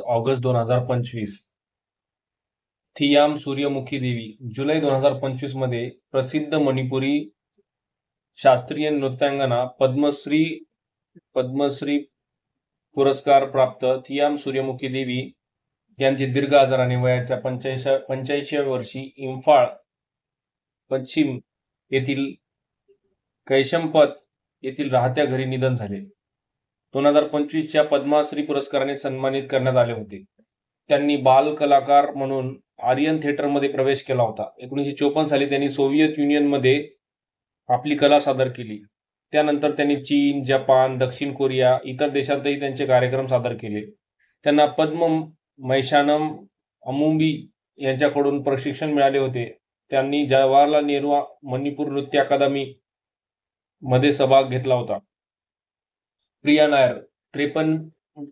August 2025. Thiyam सूर्यमुखी देवी जुलै 2025 मध्ये प्रसिद्ध मणिपुरी शास्त्रीय नृत्यांगना पद्मश्री पुरस्कार प्राप्त थियाम सूर्यमुखी देवी यांचे दीर्घ आजाराने वयाच्या 85व्या वर्षी इम्फाळ पश्चिम येथील कैशंपत येथील राहत्या घरी निधन झाले. 2025च्या पद्मश्री पुरस्काराने सन्मानित करण्यात आले होते. त्यांनी बाल कलाकार म्हणून आर्यन थिएटरमध्ये प्रवेश केला होता. 1954 साली त्यांनी सोव्हिएत युनियनमध्ये आपली कला सादर केली. त्यानंतर त्यांनी चीन, जपान, दक्षिण कोरिया इतर देशांतही त्यांचे कार्यक्रम सादर केले. त्यांना पद्म मैशानम अमुंबी यांच्याकडून प्रशिक्षण मिळाले होते. त्यांनी जवाहरलाल नेहरू मणिपूर नृत्य अकादमी मध्ये सहभाग घेतला होता. प्रिया नायर 53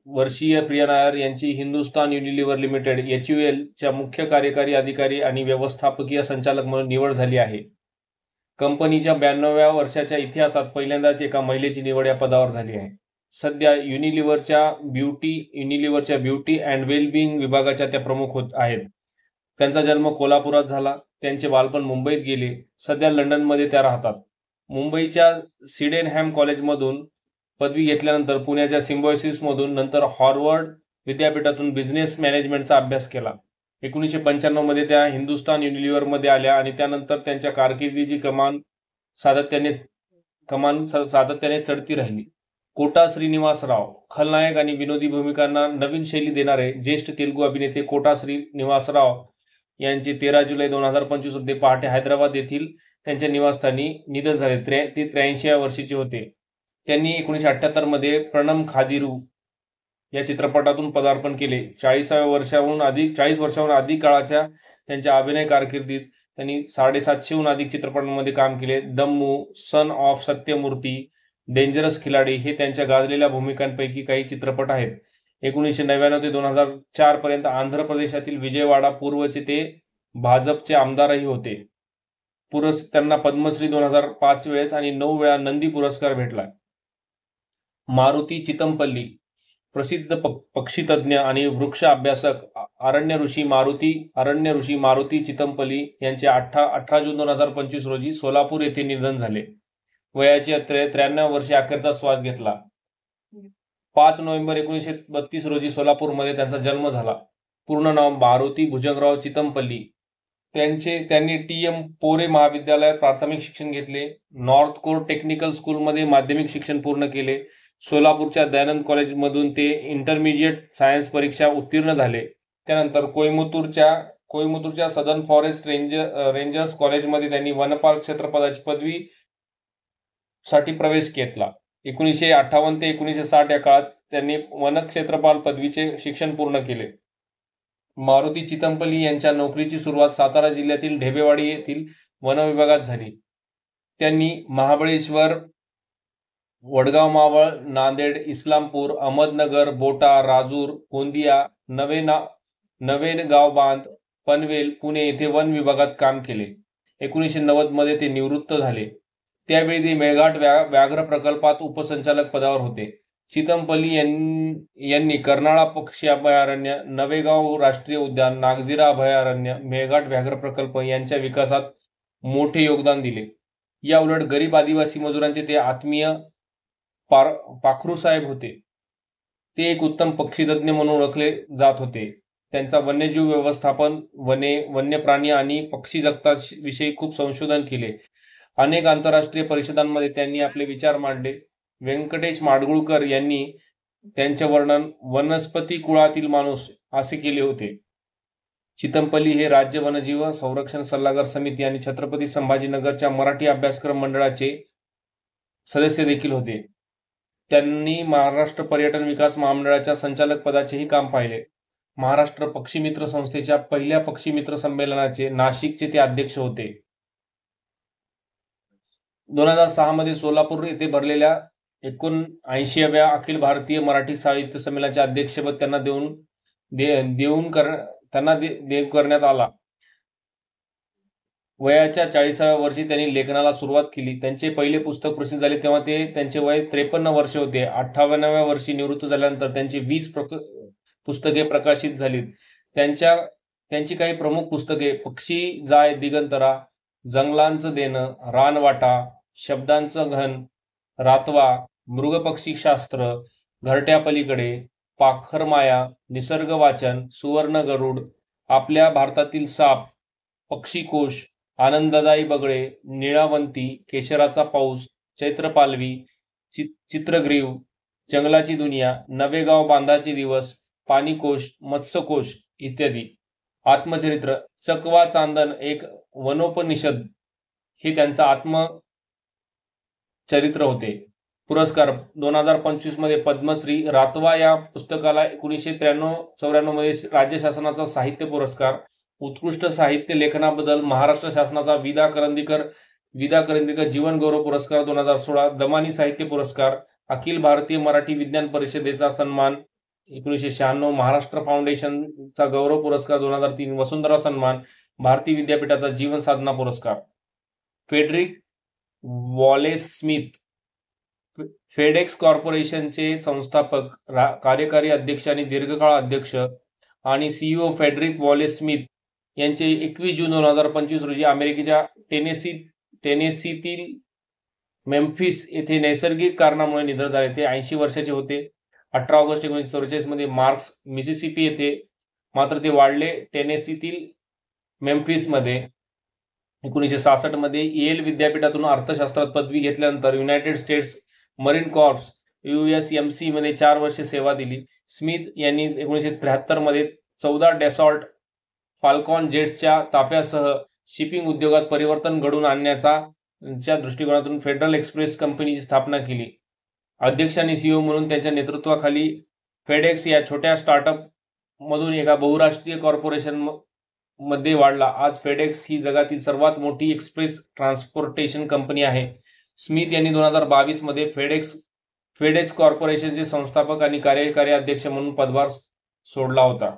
वर्षीय प्रिया नायर यांची हिंदुस्तान युनिलिव्हर लिमिटेड HUL च्या मुख्य कार्यकारी अधिकारी आणि व्यवस्थापकीय संचालक म्हणून निवड झाली आहे. कंपनीच्या 92व्या वर्षाच्या इतिहासात पहिल्यांदाच एका महिलेची निवड या पदावर झाली आहे. सध्या युनिलिव्हरच्या ब्युटी अँड वेलबिंग विभागाच्या त्या प्रमुख आहेत. त्यांचा जन्म कोल्हापुरात झाला. त्यांचे बालपण मुंबईत गेले. सध्या लंडनमध्ये त्या राहतात. मुंबईच्या सिडेनहॅम कॉलेजमधून पदवी घेतल्यानंतर पुण्याच्या सिम्बायोसिस मधून नंतर हार्वर्ड विद्यापीठातून बिझनेस मॅनेजमेंटचा अभ्यास केला. 1995 मध्ये त्या हिंदुस्तान युनिलिव्हर मध्ये आल्या आणि त्यानंतर त्यांच्या कारकिर्दीची कमान सातत्याने चढती राहिली. कोटा श्रीनिवासराव खलनायक आणि विनोदी भूमिकांना नवीन शैली देणारे ज्येष्ठ तेलुगू अभिनेते कोटा श्रीनिवासराव यांचे 13 जुलै 2025 मध्ये पहाटे हैदराबाद येथील त्यांच्या निवासस्थानी निधन झाले. ते 83व्या वर्षीचे होते. त्यांनी 1978 मध्ये प्रणम खादिरू या चित्रपटातून पदार्पण केले. 40 वर्षाहून अधिक काळाच्या त्यांच्या अभिनय कारकिर्दीत त्यांनी 750हून अधिक चित्रपटांमध्ये काम केले. Dammu, son of Satyamurti, dangerous खिलाडी हे त्यांच्या गाजलेल्या भूमिकांपैकी काही चित्रपट आहेत. 1999 ते 2004 पर्यंत आंध्र प्रदेशातील विजयवाडा पूर्वचे ते भाजपचे आमदारही होते. त्यांना पद्मश्री 2005 वेळेस आणि 9 वेळा नंदी पुरस्कार भेटला. मारुती चितमपल्ली प्रसिद्ध पक्षीतज्ञ आणि वृक्ष अभ्यासक अरण्य ऋषी मारुती चितमपल्ली यांचे 18 जून 2025 रोजी सोलापूर येथे निधन झाले. वयाची 93 वर्षे अखेरचा श्वास घेतला. 5 नोव्हेंबर 1932 रोजी सोलापूरमध्ये त्यांचा जन्म झाला. पूर्ण नाव मारुती भुजंगराव चितमपल्ली. त्यांनी TM पोरे महाविद्यालयात प्राथमिक शिक्षण घेतले. नॉर्थ कोर टेक्निकल स्कूलमध्ये माध्यमिक शिक्षण पूर्ण केले. सोलापूरच्या दयानंद कॉलेजमधून ते इंटरमिजिएट सायन्स परीक्षा उत्तीर्ण झाले. त्यानंतर कोईमुतूरच्या सदर्न फॉरेस्ट रेंजर्स कॉलेजमध्ये त्यांनी वनपाल क्षेत्रपदाची पदवी साठी प्रवेश घेतला. 1958 ते 1960 या काळात त्यांनी वनक्षेत्रपाल पदवीचे शिक्षण पूर्ण केले. मारुती चितमपल्ली यांच्या नोकरीची सुरुवात सातारा जिल्ह्यातील ढेबेवाडी येथील वन विभागात झाली. त्यांनी महाबळेश्वर, वडगाव मावळ, नांदेड, इस्लामपूर, अहमदनगर, बोटा, राजूर, गोंदिया, नवेगावबांध, पनवेल, पुणे येथे वन विभागात काम केले. 1990 मध्ये ते निवृत्त झाले. त्यावेळी ते मेळघाट व्याघ्र प्रकल्पात उपसंचालक पदावर होते. चितमपल्ली यांनी कर्नाळा पक्षी अभयारण्य, नवेगाव राष्ट्रीय उद्यान, नागझिरा अभयारण्य, मेळघाट व्याघ्र प्रकल्प यांच्या विकासात मोठे योगदान दिले. या उलट गरीब आदिवासी मजुरांचे ते आत्मीय पाखरूसाहेब होते. ते एक उत्तम पक्षीतज्ञ म्हणून ओळखले जात होते. त्यांचा वन्यजीव व्यवस्थापन, वन्य प्राणी आणि पक्षी जगताविषयी खूप संशोधन केले. अनेक आंतरराष्ट्रीय परिषदांमध्ये त्यांनी आपले विचार मांडले. व्यंकटेश माडगुळकर यांनी त्यांचे वर्णन वनस्पती कुळातील माणूस असे केले होते. चितमपल्ली हे राज्य वन्यजीव संरक्षण सल्लागार समिती आणि छत्रपती संभाजीनगरच्या मराठी अभ्यासक्रम मंडळाचे सदस्य देखील होते. त्यांनी महाराष्ट्र पर्यटन विकास महामंडळाच्या संचालक पदाचेही काम पाहिले. महाराष्ट्र पक्षीमित्र संस्थेच्या पहिल्या पक्षीमित्र संमेलनाचे नाशिकचे ते अध्यक्ष होते. 2006 मध्ये सोलापूर येथे भरलेल्या 79व्या अखिल भारतीय मराठी साहित्य संमेलनाचे अध्यक्षपद त्यांना देऊ करण्यात आला. वयाच्या 40व्या वर्षी त्यांनी लेखनाला सुरुवात केली. त्यांचे पहिले पुस्तक प्रसिद्ध झाले तेव्हा त्यांचे वय 53 वर्षे होते. 58व्या वर्षी निवृत्त झाल्यानंतर त्यांचे पुस्तके प्रकाशित झालीत. त्यांची काही प्रमुख पुस्तके पक्षी जाय दिगंतरा, जंगलांचं देणं, रानवाटा, शब्दांचं घन, रातवा, मृगपक्षीशास्त्र, घरट्या पलीकडे, पाखरमाया, निसर्ग वाचन, सुवर्ण गरुड, आपल्या भारतातील साप, पक्षीकोश, आनंददायी बगळे, निळावंती, केशराचा पाऊस, चैत्रपालवी, चित्रग्रीव, जंगलाची दुनिया, नवे गाव बांधाचे दिवस, पाणीकोश, मत्स्यकोश इत्यादी. आत्मचरित्र चकवा चांदन एक वनोपनिषद हे त्यांचं आत्मचरित्र होते. पुरस्कार 2025 मध्ये पद्मश्री. रातवा या पुस्तकाला 1993-94 मध्ये राज्य शासनाचा साहित्य पुरस्कार. उत्कृष्ट साहित्य लेखनाबद्दल महाराष्ट्र शासनाचा विदा करंदीकर जीवन गौरव पुरस्कार 2016, दमानी साहित्य पुरस्कार, अखिल भारतीय मराठी विज्ञान परिषदेचा सन्मान 1996, महाराष्ट्र फाउंडेशनचा गौरव पुरस्कार 2003, वसुंधरा सन्मान, भारतीय विद्यापीठाचा जीवन साधना पुरस्कार. फेडरिक वॉलेस स्मिथ फेडेक्स कॉर्पोरेशनचे संस्थापक, कार्यकारी अध्यक्ष आणि दीर्घकाळ अध्यक्ष आणि सीईओ फेडरिक वॉलेस स्मिथ यांचे 21 जून 2025 रोजी अमेरिकेच्या टेनेसीतील मेम्फिस येथे नैसर्गिक कारणामुळे निधन झाले. ते 80 वर्षाचे होते. 18 ऑगस्ट 1944 मध्ये मार्क्स मिसिसिपी येथे, मात्र ते वाढले टेनेसीतील मेम्फिसमध्ये. 1966 मध्ये येल विद्यापीठातून अर्थशास्त्रात पदवी घेतल्यानंतर United states marine corps USMC मध्ये 4 वर्षे सेवा दिली. स्मिथ यांनी 1973 मध्ये 14 डॅसॉल्ट फाल्कॉन जेट्सच्या ताफ्यासह शिपिंग उद्योगात परिवर्तन घडवून आणण्याच्या दृष्टिकोनातून फेडरल एक्सप्रेस कंपनीची स्थापना केली. अध्यक्ष आणि सीईओ म्हणून त्यांच्या नेतृत्वाखाली फेडेक्स या छोट्या स्टार्टअप मधून एका बहुराष्ट्रीय कॉर्पोरेशन मध्ये वाढला. आज फेडेक्स ही जगातील सर्वात मोठी एक्सप्रेस ट्रान्सपोर्टेशन कंपनी आहे. स्मिथ यांनी 2022 मध्ये फेडेक्स कॉर्पोरेशनचे संस्थापक आणि कार्यकारी अध्यक्ष म्हणून पदभार सोडला होता.